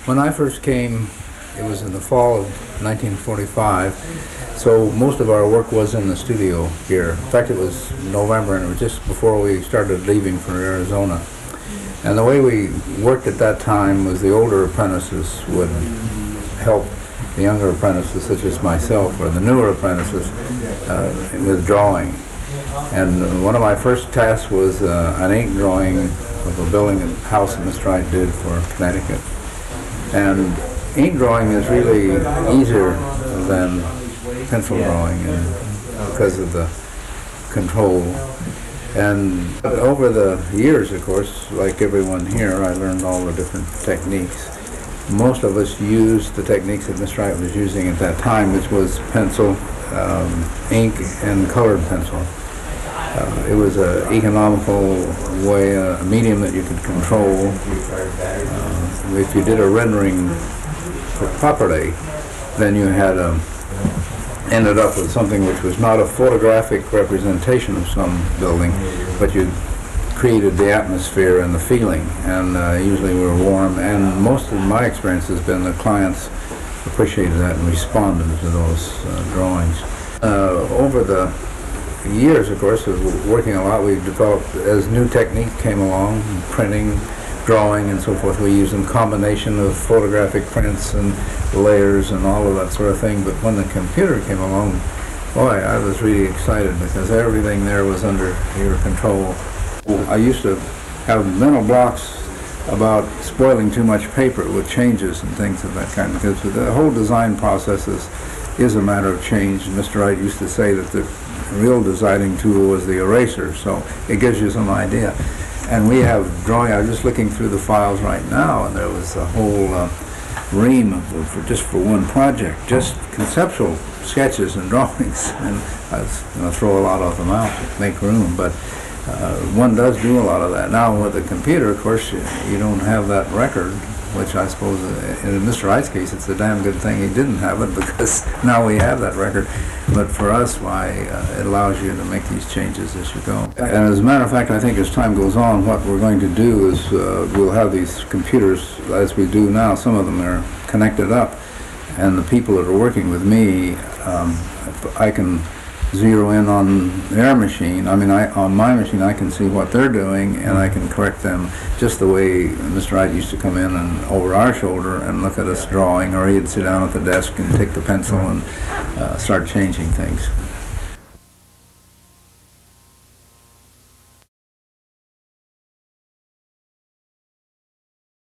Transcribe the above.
When I first came, it was in the fall of 1945, so most of our work was in the studio here. In fact, it was November, and it was just before we started leaving for Arizona. And the way we worked at that time was the older apprentices would help the younger apprentices, such as myself, or the newer apprentices, with drawing. And one of my first tasks was an ink drawing of a building and house that Mr. Wright did for Connecticut. And ink drawing is really easier than pencil drawing because of the control. And over the years, of course, like everyone here, I learned all the different techniques. Most of us used the techniques that Mr. Wright was using at that time, which was pencil, ink, and colored pencil. It was an economical way, a medium that you could control. If you did a rendering for property, then you had ended up with something which was not a photographic representation of some building, but you created the atmosphere and the feeling, and usually we were warm, and most of my experience has been the clients appreciated that and responded to those drawings. Over the years, of course, of working a lot, we've developed, as new technique came along, printing, drawing, and so forth, we used a combination of photographic prints and layers and all of that sort of thing. But when the computer came along, boy, I was really excited because everything there was under your control. I used to have mental blocks about spoiling too much paper with changes and things of that kind, because the whole design process is a matter of change. And Mr. Wright used to say that the real designing tool was the eraser, so it gives you some idea. And we have drawing, I was just looking through the files right now, and there was a whole ream just for one project, just conceptual sketches and drawings. And I was going to throw a lot of them out to make room, but one does do a lot of that. Now with the computer, of course, you don't have that record, which I suppose in Mr. Wright's case, it's a damn good thing he didn't have it, because now we have that record. But for us, why, it allows you to make these changes as you go. And as a matter of fact, I think as time goes on, what we're going to do is we'll have these computers, as we do now. Some of them are connected up, and the people that are working with me, I can zero in on their machine. I mean, on my machine, I can see what they're doing, and I can correct them just the way Mr. Wright used to come in and over our shoulder and look at us drawing, or he'd sit down at the desk and take the pencil and start changing things.